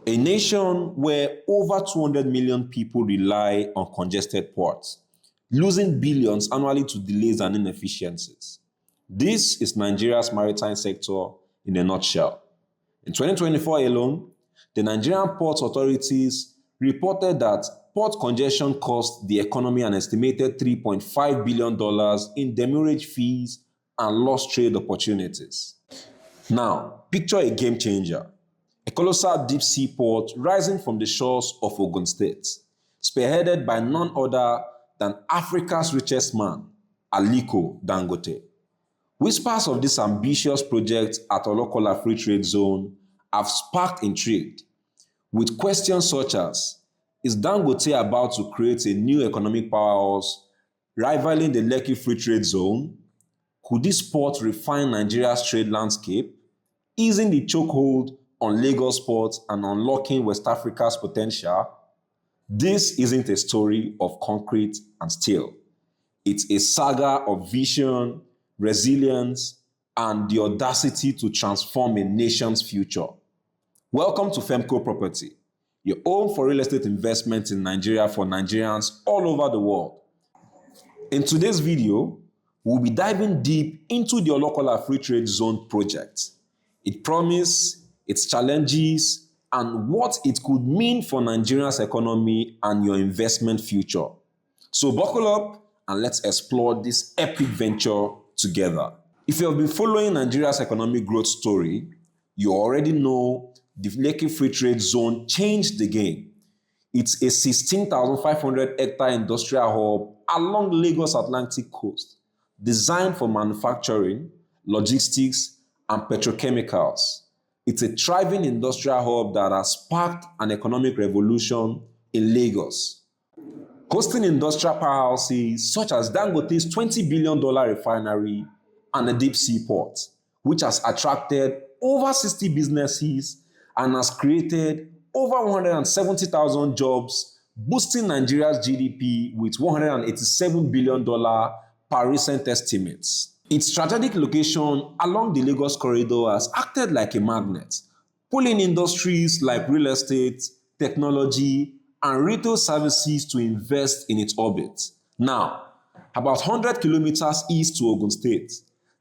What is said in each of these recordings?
A nation where over 200 million people rely on congested ports, losing billions annually to delays and inefficiencies. This is Nigeria's maritime sector in a nutshell. In 2024 alone, the Nigerian Ports Authorities reported that port congestion cost the economy an estimated $3.5 billion in demurrage fees and lost trade opportunities. Now, picture a game changer. A colossal deep sea port rising from the shores of Ogun State, spearheaded by none other than Africa's richest man, Aliko Dangote. Whispers of this ambitious project at Olokola Free Trade Zone have sparked intrigue, with questions such as, is Dangote about to create a new economic powerhouse rivaling the Lekki Free Trade Zone? Could this port refine Nigeria's trade landscape, easing the chokehold on Lagos port and unlocking West Africa's potential? This isn't a story of concrete and steel. It's a saga of vision, resilience, and the audacity to transform a nation's future. Welcome to Femco Property, your home for real estate investment in Nigeria for Nigerians all over the world. In today's video, we'll be diving deep into the Olokola Free Trade Zone project, its promise, its challenges, and what it could mean for Nigeria's economy and your investment future. So buckle up and let's explore this epic venture together. If you have been following Nigeria's economic growth story, you already know the Lekki Free Trade Zone changed the game. It's a 16,500 hectare industrial hub along Lagos Atlantic coast, designed for manufacturing, logistics, and petrochemicals. It's a thriving industrial hub that has sparked an economic revolution in Lagos, hosting industrial powerhouses such as Dangote's $20 billion refinery and a deep sea port, which has attracted over 60 businesses and has created over 170,000 jobs, boosting Nigeria's GDP with $187 billion per recent estimates. Its strategic location along the Lagos corridor has acted like a magnet, pulling industries like real estate, technology, and retail services to invest in its orbit. Now, about 100 kilometers east to Ogun State,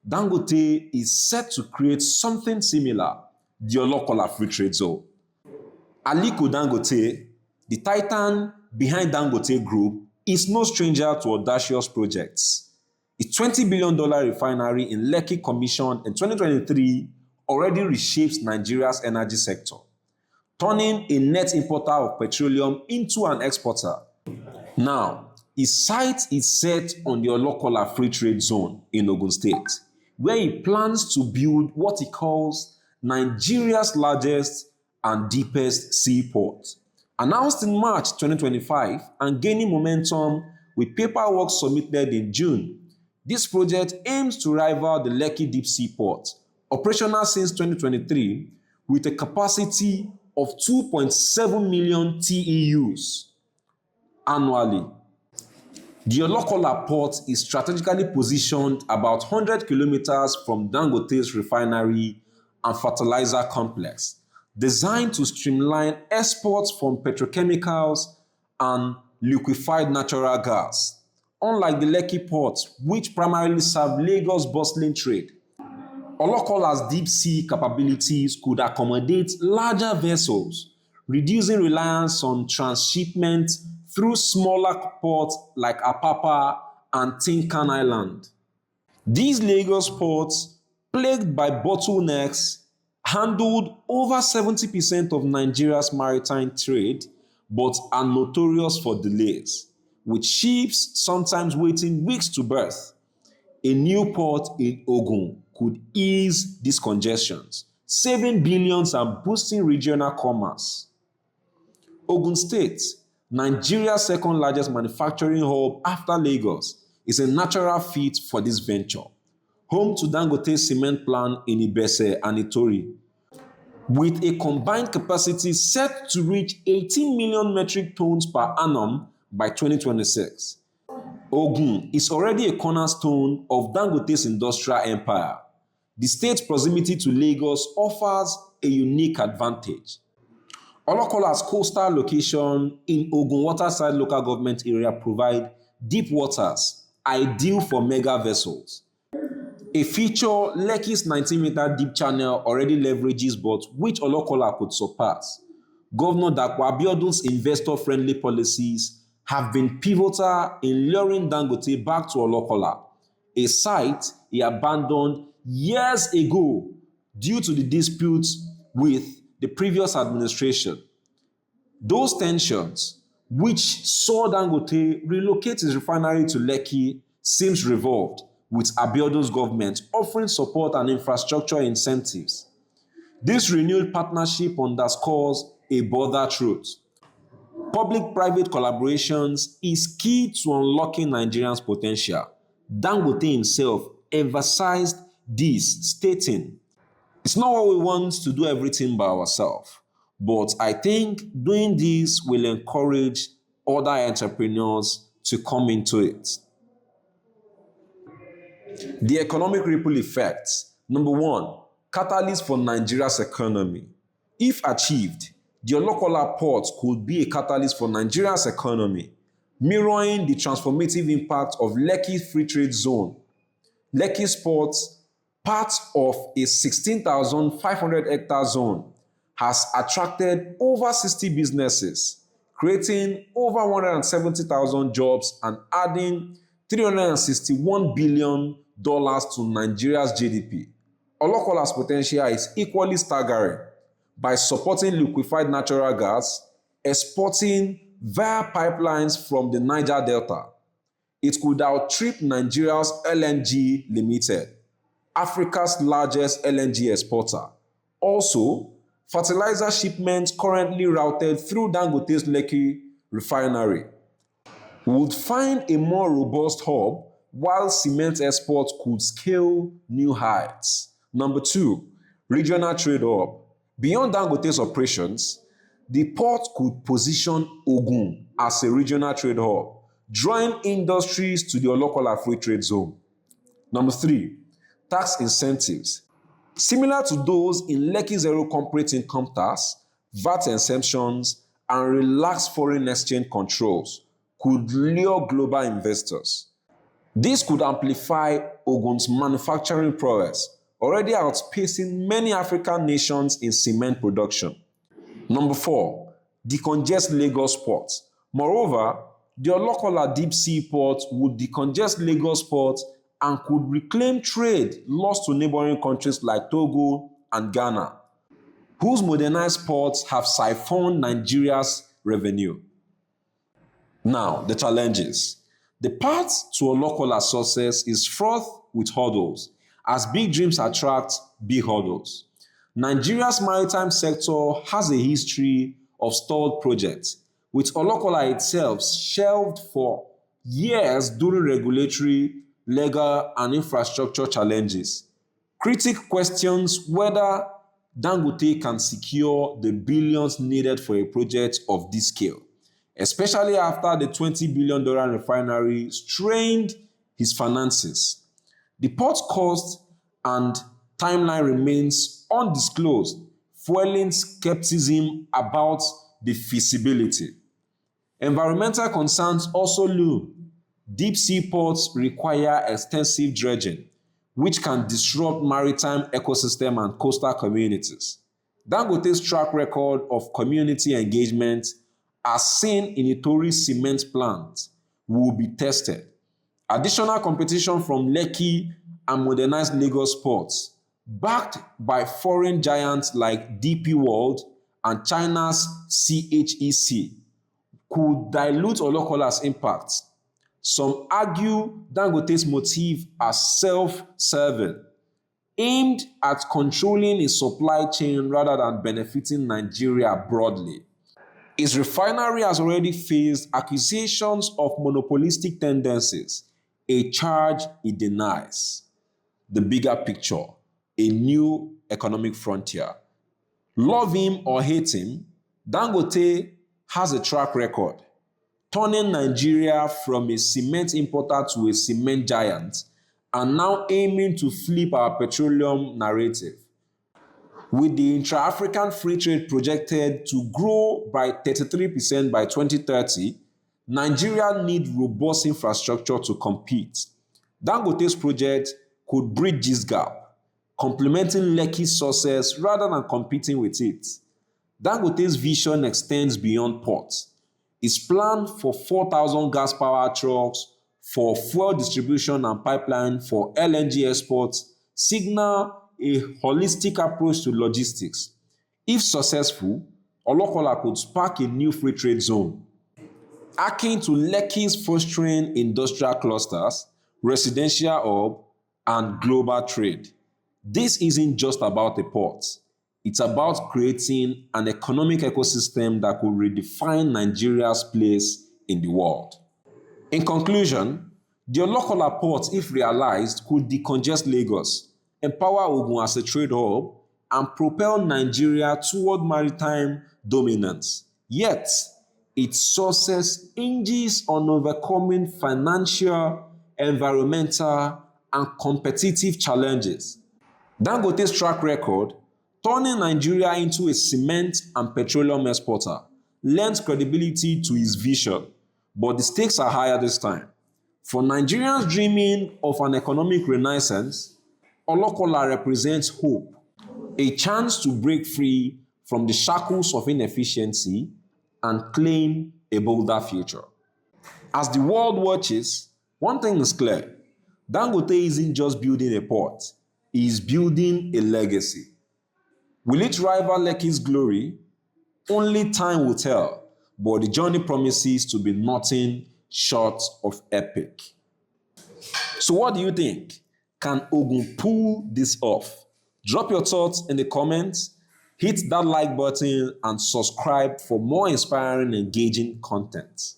Dangote is set to create something similar, the Olokola Free Trade Zone. Aliko Dangote, the titan behind Dangote Group, is no stranger to audacious projects. Its $20 billion refinery in Lekki, commissioned in 2023, already reshapes Nigeria's energy sector, turning a net importer of petroleum into an exporter. Now, his sight is set on the Olokola Free Trade Zone in Ogun State, where he plans to build what he calls Nigeria's largest and deepest seaport. Announced in March 2025 and gaining momentum with paperwork submitted in June, this project aims to rival the Lekki Deep Sea Port, operational since 2023, with a capacity of 2.7 million TEUs annually. The Olokola port is strategically positioned about 100 kilometers from Dangote's refinery and fertilizer complex, designed to streamline exports from petrochemicals and liquefied natural gas. Unlike the Lekki port, which primarily served Lagos' bustling trade, Olokola's deep sea capabilities could accommodate larger vessels, reducing reliance on transshipment through smaller ports like Apapa and Tinkan Island. These Lagos ports, plagued by bottlenecks, handled over 70% of Nigeria's maritime trade, but are notorious for delays, with ships sometimes waiting weeks to berth. A new port in Ogun could ease these congestions, saving billions and boosting regional commerce. Ogun State, Nigeria's second largest manufacturing hub after Lagos, is a natural fit for this venture, home to Dangote's cement plant in Ibese and Itori, with a combined capacity set to reach 18 million metric tons per annum by 2026. Ogun is already a cornerstone of Dangote's industrial empire. The state's proximity to Lagos offers a unique advantage. Olokola's coastal location in Ogun Waterside local government area provide deep waters, ideal for mega vessels. A feature Lekki's 19-meter deep channel already leverages, but which Olokola could surpass. Governor Dapo Abiodun's investor-friendly policies have been pivotal in luring Dangote back to Olokola, a site he abandoned years ago due to the disputes with the previous administration. Those tensions, which saw Dangote relocate his refinery to Lekki, seems revolved, with Abiodun's government offering support and infrastructure incentives. This renewed partnership underscores a broader truth. Public-private collaborations is key to unlocking Nigerians' potential. Dangote himself emphasized this, stating, "It's not what we want to do everything by ourselves, but I think doing this will encourage other entrepreneurs to come into it." The economic ripple effects. Number one, catalyst for Nigeria's economy. If achieved, the Olokola port could be a catalyst for Nigeria's economy, mirroring the transformative impact of Lekki Free Trade Zone. Lekki's port, part of a 16,500 hectare zone, has attracted over 60 businesses, creating over 170,000 jobs and adding $361 billion to Nigeria's GDP. Olokola's potential is equally staggering. By supporting liquefied natural gas, exporting via pipelines from the Niger Delta, it could outstrip Nigeria's LNG Limited, Africa's largest LNG exporter. Also, fertilizer shipments currently routed through Dangote's Lekki refinery would find a more robust hub, while cement exports could scale new heights. Number two, regional trade hub. Beyond Dangote's operations, the port could position Ogun as a regional trade hub, drawing industries to the Olokola Free Trade Zone. Number three, tax incentives. Similar to those in Lekki Zero corporate income tax, VAT exemptions, and relaxed foreign exchange controls could lure global investors. This could amplify Ogun's manufacturing prowess, already outpacing many African nations in cement production. Number four, decongest Lagos port. Moreover, the Olokola deep sea port would decongest Lagos port and could reclaim trade lost to neighboring countries like Togo and Ghana, whose modernized ports have siphoned Nigeria's revenue. Now, the challenges. The path to Olokola's success is fraught with hurdles, as big dreams attract big hurdles. Nigeria's maritime sector has a history of stalled projects, with Olokola itself shelved for years during regulatory, legal, and infrastructure challenges. Critics question whether Dangote can secure the billions needed for a project of this scale, especially after the $20 billion refinery strained his finances. The port cost and timeline remains undisclosed, fueling skepticism about the feasibility. Environmental concerns also loom. Deep sea ports require extensive dredging, which can disrupt maritime ecosystem and coastal communities. Dangote's track record of community engagement, as seen in a tourist cement plant, will be tested. Additional competition from Lekki and modernized Lagos ports, backed by foreign giants like DP World and China's CHEC, could dilute Olokola's impact. Some argue Dangote's motive as self-serving, aimed at controlling its supply chain rather than benefiting Nigeria broadly. Its refinery has already faced accusations of monopolistic tendencies, a charge it denies. The bigger picture, a new economic frontier. Love him or hate him, Dangote has a track record, turning Nigeria from a cement importer to a cement giant, and now aiming to flip our petroleum narrative. With the intra-African free trade projected to grow by 33% by 2030, Nigeria needs robust infrastructure to compete. Dangote's project could bridge this gap, complementing Lekki's success rather than competing with it. Dangote's vision extends beyond ports. Its plan for 4,000 gas-powered trucks, for fuel distribution and pipeline for LNG exports signal a holistic approach to logistics. If successful, Olokola could spark a new free trade zone, akin to Lekki's fostering industrial clusters, residential hub, and global trade. This isn't just about a port. It's about creating an economic ecosystem that could redefine Nigeria's place in the world. In conclusion, the Olokola port, if realized, could decongest Lagos, empower Ogun as a trade hub, and propel Nigeria toward maritime dominance. Yet, its success hinges on overcoming financial, environmental, and competitive challenges. Dangote's track record, turning Nigeria into a cement and petroleum exporter, lends credibility to his vision, but the stakes are higher this time. For Nigerians dreaming of an economic renaissance, Olokola represents hope, a chance to break free from the shackles of inefficiency and claim a bolder future. As the world watches, one thing is clear. Dangote isn't just building a port, he is building a legacy. Will it rival Lekki's glory? Only time will tell, but the journey promises to be nothing short of epic. So what do you think? Can Ogun pull this off? Drop your thoughts in the comments, hit that like button, and subscribe for more inspiring and engaging content.